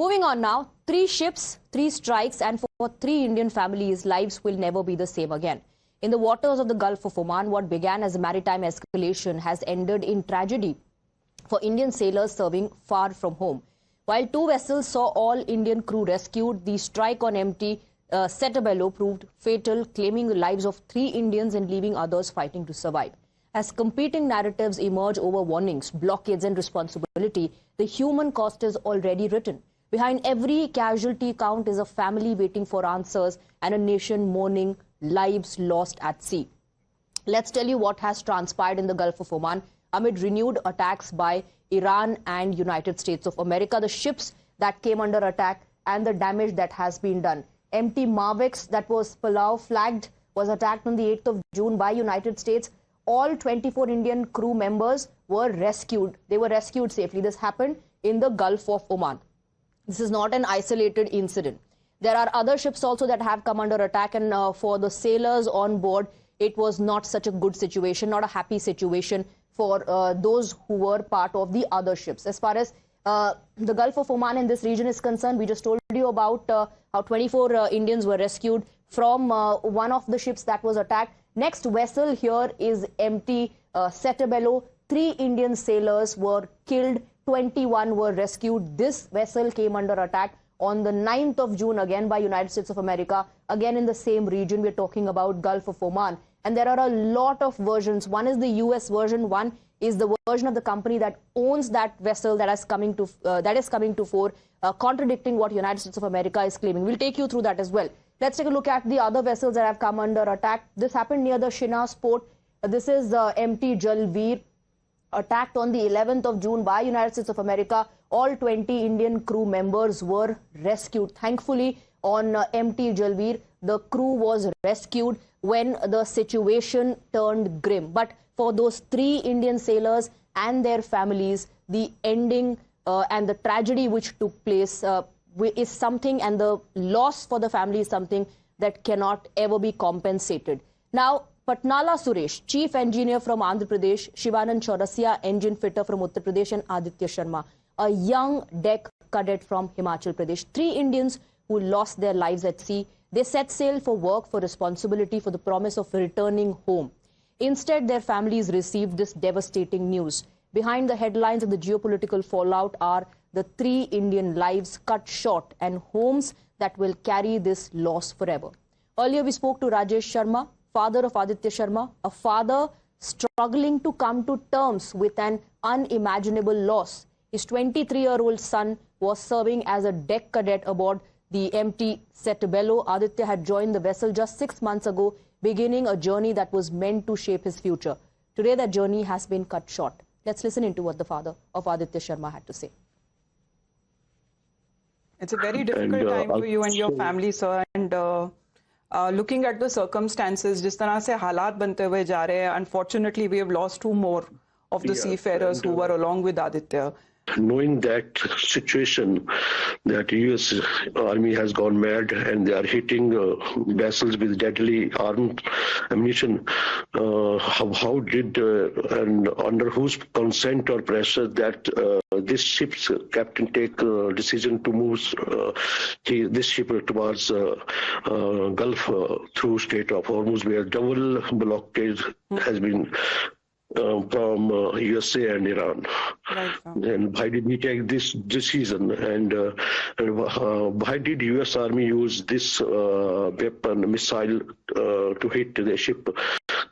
Moving on now, 3 ships, 3 strikes, and for 3 Indian families, lives will never be the same again. In the waters of the Gulf of Oman, what began as a maritime escalation has ended in tragedy for Indian sailors serving far from home. While 2 vessels saw all Indian crew rescued, the strike on MT Settebello proved fatal, claiming the lives of 3 Indians and leaving others fighting to survive. As competing narratives emerge over warnings, blockades and responsibility, the human cost is already written. Behind every casualty count is a family waiting for answers and a nation mourning lives lost at sea. Let's tell you what has transpired in the Gulf of Oman amid renewed attacks by Iran and United States of America, the ships that came under attack and the damage that has been done. MT Marvex, that was Palau flagged, was attacked on the 8th of June by United States. All 24 Indian crew members were rescued. They were rescued safely. This happened in the Gulf of Oman. This is not an isolated incident. There are other ships also that have come under attack, and for the sailors on board, it was not such a good situation, not a happy situation for those who were part of the other ships. As far as the Gulf of Oman in this region is concerned, we just told you about how 24 Indians were rescued from one of the ships that was attacked. Next vessel here is MT Settebello. 3 Indian sailors were killed, 21 were rescued. This vessel came under attack on the 9th of June again by United States of America, again in the same region. We're talking about Gulf of Oman. And there are a lot of versions. One is the US version, one is the version of the company that owns that vessel that is coming to fore, contradicting what United States of America is claiming. We'll take you through that as well. Let's take a look at the other vessels that have come under attack. This happened near the Shinas port. This is MT Jalbeer, attacked on the 11th of June by United States of America. All 20 Indian crew members were rescued. Thankfully, on MT Jalbeer, the crew was rescued when the situation turned grim. But for those 3 Indian sailors and their families, the ending and the tragedy which took place is something, and the loss for the family is something that cannot ever be compensated. Now, Patnala Suresh, Chief Engineer from Andhra Pradesh, Shivanand Chaurasia, Engine Fitter from Uttar Pradesh, and Aditya Sharma, a young deck cadet from Himachal Pradesh. 3 Indians who lost their lives at sea. They set sail for work, for responsibility, for the promise of returning home. Instead, their families received this devastating news. Behind the headlines of the geopolitical fallout are the 3 Indian lives cut short and homes that will carry this loss forever. Earlier, we spoke to Rajesh Sharma, father of Aditya Sharma, a father struggling to come to terms with an unimaginable loss. His 23-year-old son was serving as a deck cadet aboard the MT Settebello. Aditya had joined the vessel just 6 months ago, beginning a journey that was meant to shape his future. Today, that journey has been cut short. Let's listen into what the father of Aditya Sharma had to say. It's a very difficult time for you and your family, sir. And looking at the circumstances, जिस तरह से हालात बनते हुए जा रहे हैं, unfortunately, we have lost 2 more of the seafarers who were along with Aditya. Knowing that situation, that US Army has gone mad and they are hitting vessels with deadly armed ammunition, how did and under whose consent or pressure that this ship's captain take decision to move this ship towards Gulf through Strait of Hormuz, where double blockade has been from USA and Iran. Right. And why did we take this decision? And why did US Army use this weapon, missile, to hit the ship,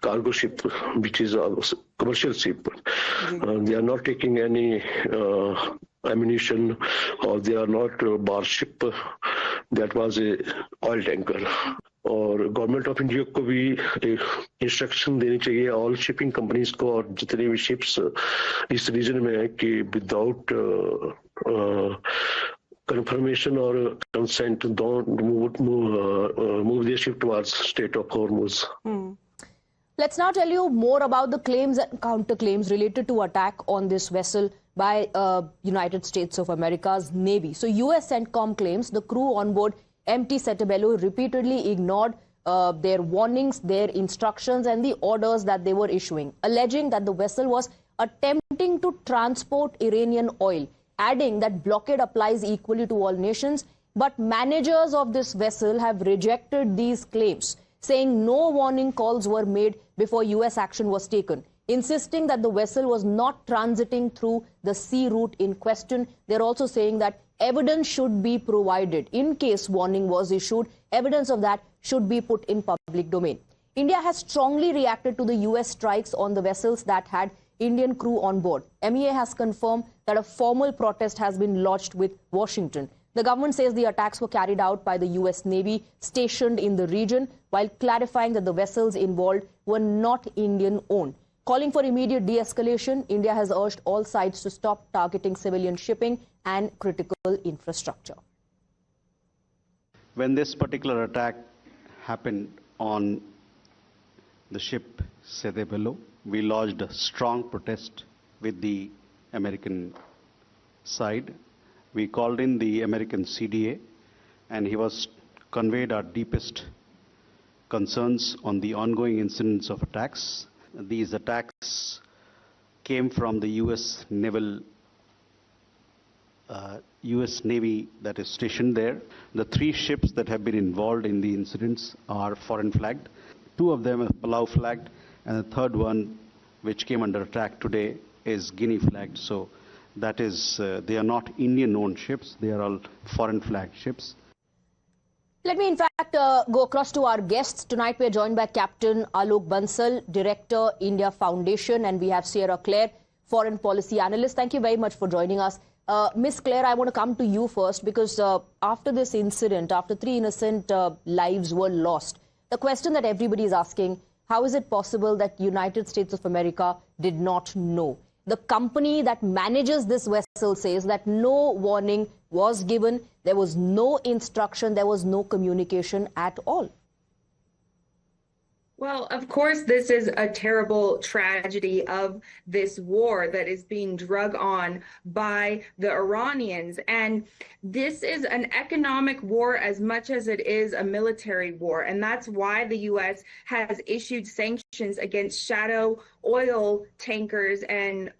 cargo ship, which is a commercial ship? They are not taking any ammunition, or they are not a bar ship. That was a oil tanker. और government of India को भी instruction देनी चाहिए all shipping companies को और जितने भी ships इस रीजन में है कि without confirmation or consent don't move their ship towards Strait of Hormuz. Let's now tell you more about the claims and counterclaims related to attack on this vessel by United States of America's Navy. So US CENTCOM claims the crew on board MT Settebello repeatedly ignored their warnings, their instructions and the orders that they were issuing, alleging that the vessel was attempting to transport Iranian oil. adding that blockade applies equally to all nations. But managers of this vessel have rejected these claims, saying no warning calls were made before US action was taken, insisting that the vessel was not transiting through the sea route in question. They're also saying that evidence should be provided in case warning was issued. Evidence of that should be put in public domain. India has strongly reacted to the US strikes on the vessels that had Indian crew on board. MEA has confirmed that a formal protest has been lodged with Washington. The government says the attacks were carried out by the US Navy stationed in the region, while clarifying that the vessels involved were not Indian-owned. Calling for immediate de-escalation, India has urged all sides to stop targeting civilian shipping and critical infrastructure. When this particular attack happened on the ship Settebello, we lodged a strong protest with the American side. We called in the American CDA, and he was conveyed our deepest concerns on the ongoing incidents of attacks. These attacks came from the US Navy that is stationed there. The 3 ships that have been involved in the incidents are foreign flagged. 2 of them are Palau flagged, and the 3rd one, which came under attack today, is Guinea flagged. So that is, they are not Indian-owned ships, they are all foreign flagged ships. Let me in fact go across to our guests. Tonight we are joined by Captain Alok Bansal, Director, India Foundation, and we have Sierra Claire, Foreign Policy Analyst. Thank you very much for joining us. Miss Claire, I want to come to you first because after this incident, after 3 innocent lives were lost, the question that everybody is asking, how is it possible that United States of America did not know? The company that manages this vessel says that no warning was given, there was no instruction, there was no communication at all. Well, of course, this is a terrible tragedy of this war that is being drug on by the Iranians. And this is an economic war as much as it is a military war. And that's why the U.S. has issued sanctions against shadow oil tankers and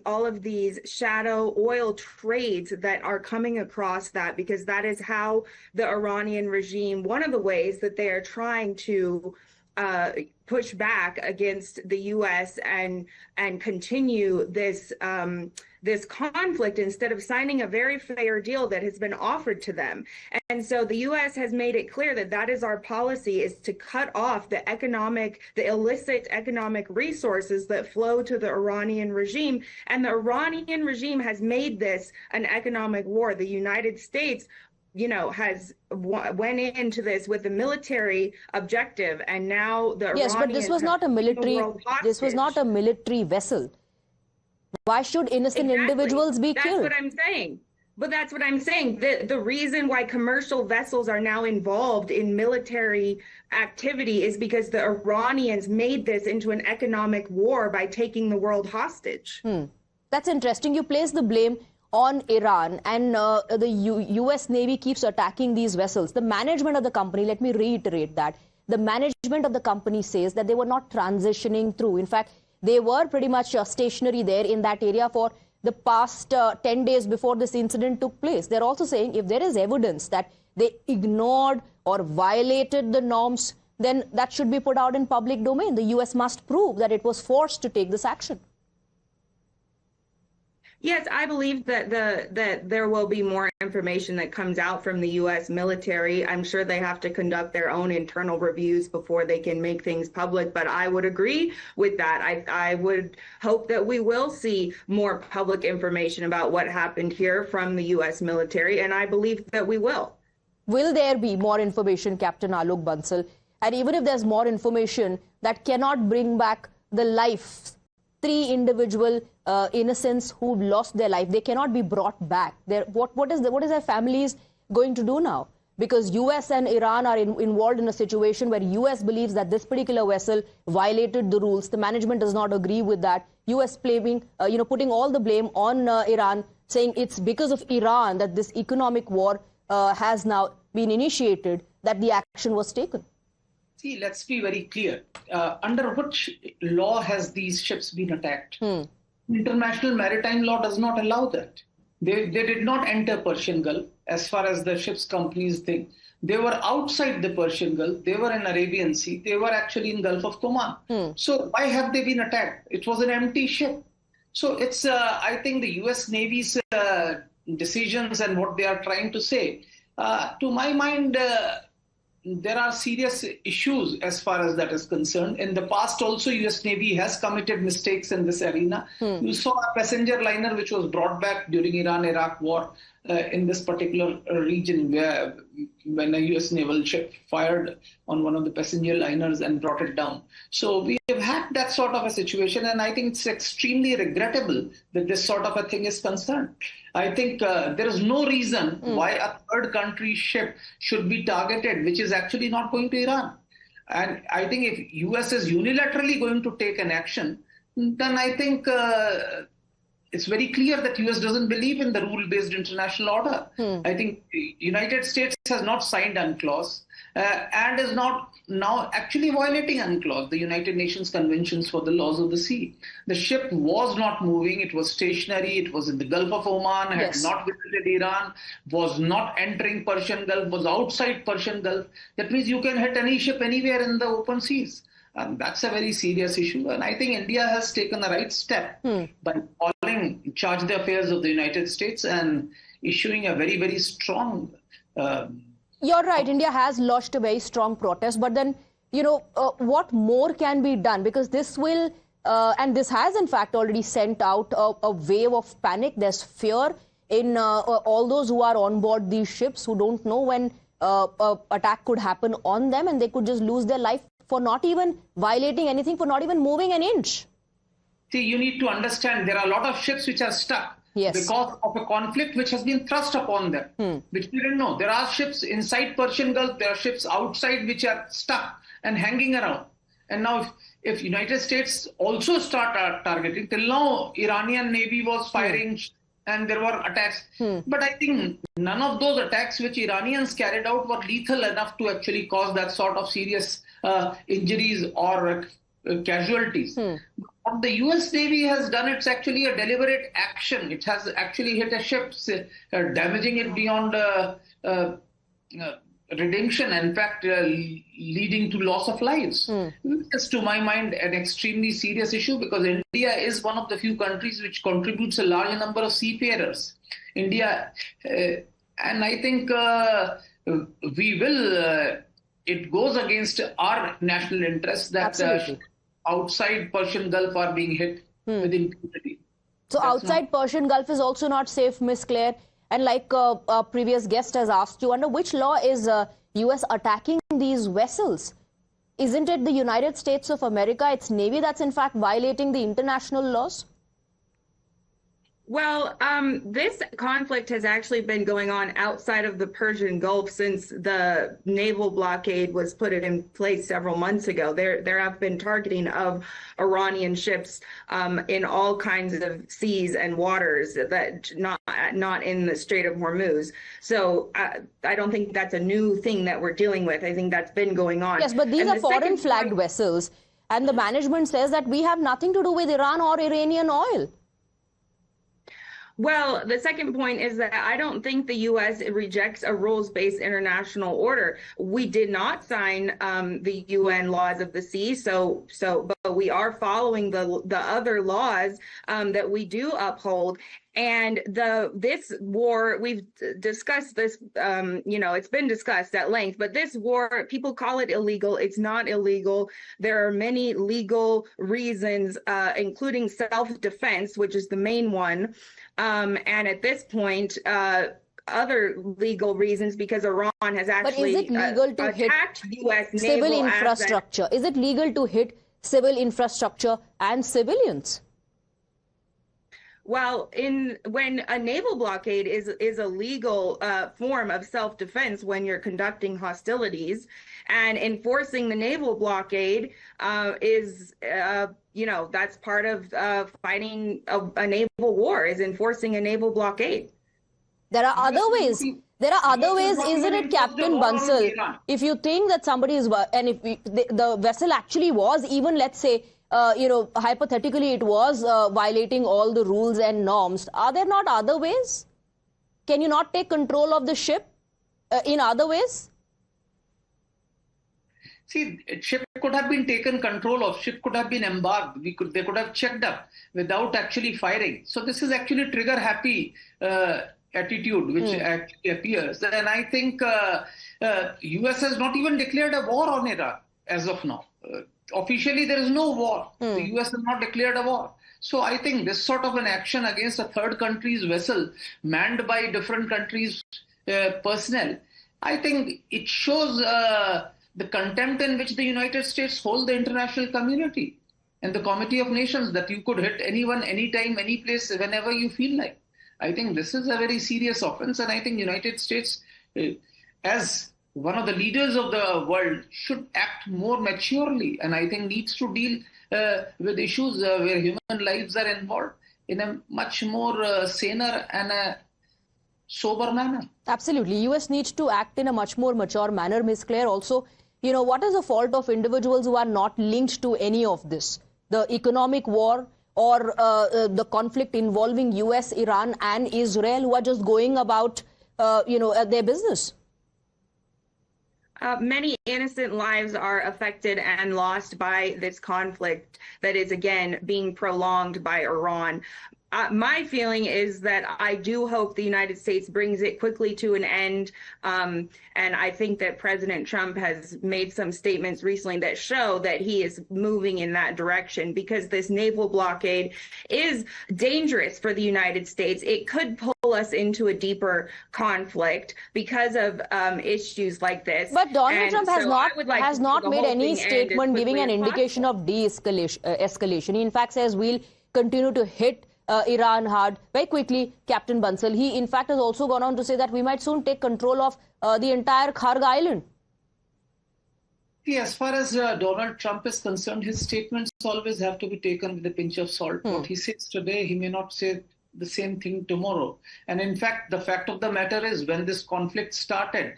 all of these shadow oil trades that are coming across that, because that is how the Iranian regime, one of the ways that they are trying to push back against the U.S. and continue this this conflict instead of signing a very fair deal that has been offered to them. And so the U.S. has made it clear that that is our policy, is to cut off the illicit economic resources that flow to the Iranian regime. And the Iranian regime has made this an economic war. The United States, has went into this with a military objective, and now the Yes, but this was not a military. This was not a military vessel. Why should innocent individuals be killed? That's what I'm saying. But that's what I'm saying. The reason why commercial vessels are now involved in military activity is because the Iranians made this into an economic war by taking the world hostage. That's interesting. You place the blame on Iran, and the US Navy keeps attacking these vessels. The management of the company, let me reiterate that, the management of the company says that they were not transitioning through. In fact, they were pretty much stationary there in that area for the past 10 days before this incident took place. They're also saying if there is evidence that they ignored or violated the norms, then that should be put out in public domain. The US must prove that it was forced to take this action. Yes, I believe that that there will be more information that comes out from the U.S. military. I'm sure they have to conduct their own internal reviews before they can make things public, but I would agree with that. I would hope that we will see more public information about what happened here from the U.S. military, and I believe that we will. Will there be more information, Captain Alok Bansal? And even if there's more information that cannot bring back the life, 3 individual innocents who've lost their life, they cannot be brought back. What is their families going to do now? Because US and Iran are involved in a situation where US believes that this particular vessel violated the rules. The management does not agree with that. US blaming, putting all the blame on Iran, saying it's because of Iran that this economic war has now been initiated, that the action was taken. See, let's be very clear. Under which law has these ships been attacked? International maritime law does not allow that. They did not enter Persian Gulf as far as the ship's companies think. They were outside the Persian Gulf. They were in Arabian Sea. They were actually in Gulf of Oman. So why have they been attacked? It was an empty ship. So it's, I think, the U.S. Navy's decisions and what they are trying to say. To my mind, there are serious issues as far as that is concerned. In the past also, U.S. Navy has committed mistakes in this arena. You saw a passenger liner which was brought back during Iran-Iraq war in this particular region where when a U.S. naval ship fired on one of the passenger liners and brought it down. So we have had that sort of a situation, and I think it's extremely regrettable that this sort of a thing is concerned. I think there is no reason why a third country ship should be targeted, which is actually not going to Iran. And I think if U.S. is unilaterally going to take an action, then I think it's very clear that U.S. doesn't believe in the rule-based international order. I think the United States has not signed UNCLOS and is not now actually violating UNCLOS, the United Nations Conventions for the Laws of the Sea. The ship was not moving. It was stationary. It was in the Gulf of Oman, had not visited Iran, was not entering Persian Gulf, was outside Persian Gulf. That means you can hit any ship anywhere in the open seas. That's a very serious issue. And I think India has taken the right step by calling charge the affairs of the United States and issuing a very, very strong... You're right. India has launched a very strong protest. But then, you know, what more can be done? Because this will, and this has in fact already sent out a wave of panic. There's fear in all those who are on board these ships who don't know when attack could happen on them, and they could just lose their life for not even violating anything, for not even moving an inch. See, you need to understand there are a lot of ships which are stuck because of a conflict which has been thrust upon them, which we didn't know. There are ships inside Persian Gulf, there are ships outside which are stuck and hanging around. And now if United States also start targeting, till now Iranian Navy was firing and there were attacks. But I think none of those attacks which Iranians carried out were lethal enough to actually cause that sort of serious injuries or casualties. What the U.S. Navy has done, it's actually a deliberate action. It has actually hit a ship, damaging it beyond redemption, in fact, leading to loss of lives. It's, to my mind, an extremely serious issue because India is one of the few countries which contributes a large number of seafarers. India, and I think we will, it goes against our national interests that outside Persian Gulf are being hit with impunity. So outside Persian Gulf is also not safe, Ms. Claire. And like a previous guest has asked you, under which law is U.S. attacking these vessels? Isn't it the United States of America, its Navy, that's in fact violating the international laws? Well, this conflict has actually been going on outside of the Persian Gulf since the naval blockade was put in place several months ago. There have been targeting of Iranian ships in all kinds of seas and waters that not in the Strait of Hormuz. So I don't think that's a new thing that we're dealing with. I think that's been going on. Yes, but these are foreign flagged vessels, and the management says that we have nothing to do with Iran or Iranian oil. Well, the second point is that I don't think the U.S. rejects a rules-based international order. We did not sign the UN laws of the sea, but we are following the other laws that we do uphold. And this war, we've discussed this, it's been discussed at length, but this war, people call it illegal. It's not illegal. There are many legal reasons, including self-defense, which is the main one. And at this point, other legal reasons, because Iran has actually attacked U.S. civil infrastructure. Is it legal to hit civil infrastructure and civilians? Well, when a naval blockade is a legal form of self-defense when you're conducting hostilities, and enforcing the naval blockade is that's part of fighting a naval war, is enforcing a naval blockade. There are other ways. There are other ways, isn't it, Captain Bansal? If you think that somebody is, and if the vessel actually was, even let's say, hypothetically it was violating all the rules and norms, are there not other ways? can you not take control of the ship in other ways? See, ship could have been taken control of, ship could have been embarked, they could have checked up without actually firing. So this is actually trigger-happy attitude which actually appears. And I think US has not even declared a war on Iraq as of now. Officially, there is no war. The US has not declared a war. So I think this sort of an action against a third country's vessel manned by different countries' personnel, I think it shows the contempt in which the United States hold the international community and the Committee of Nations, that you could hit anyone, anytime, any place, whenever you feel like. I think this is a very serious offense, and I think United States, as one of the leaders of the world, should act more maturely, and I think needs to deal with issues where human lives are involved in a much more saner and a sober manner. Absolutely. US needs to act in a much more mature manner, Ms. Claire. Also, you know, what is the fault of individuals who are not linked to any of this? The economic war or the conflict involving US, Iran and Israel, who are just going about, their business? Many innocent lives are affected and lost by this conflict that is, again, being prolonged by Iran. My feeling is that I do hope the United States brings it quickly to an end. And I think that President Trump has made some statements recently that show that he is moving in that direction, because this naval blockade is dangerous for the United States. It could pull us into a deeper conflict because of issues like this. But Donald Trump has not made any statement giving an indication of de-escalation. He in fact says we'll continue to hit Iran hard. Very quickly, Captain Bansal, he in fact has also gone on to say that we might soon take control of the entire Kharg Island. Yeah, as far as Donald Trump is concerned, his statements always have to be taken with a pinch of salt. What he says today, he may not say the same thing tomorrow. And in fact, the fact of the matter is, when this conflict started,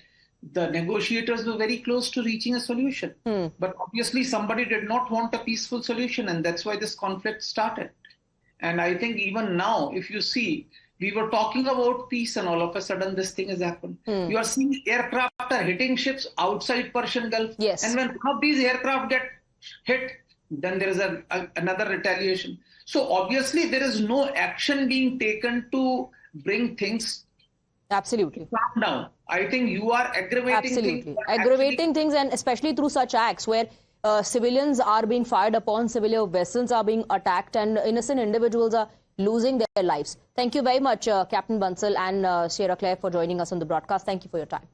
the negotiators were very close to reaching a solution. But obviously, somebody did not want a peaceful solution, and that's why this conflict started. And I think even now, if you see, we were talking about peace and all of a sudden this thing has happened. You are seeing aircraft are hitting ships outside Persian Gulf. Yes. And when one of these aircraft get hit, then there is another retaliation. So obviously there is no action being taken to bring things Absolutely. calm down. I think you are aggravating things. Aggravating things, and especially through such acts where civilians are being fired upon, civilian vessels are being attacked, and innocent individuals are losing their lives. Thank you very much, Captain Bansal and Sierra Claire, for joining us on the broadcast. Thank you for your time.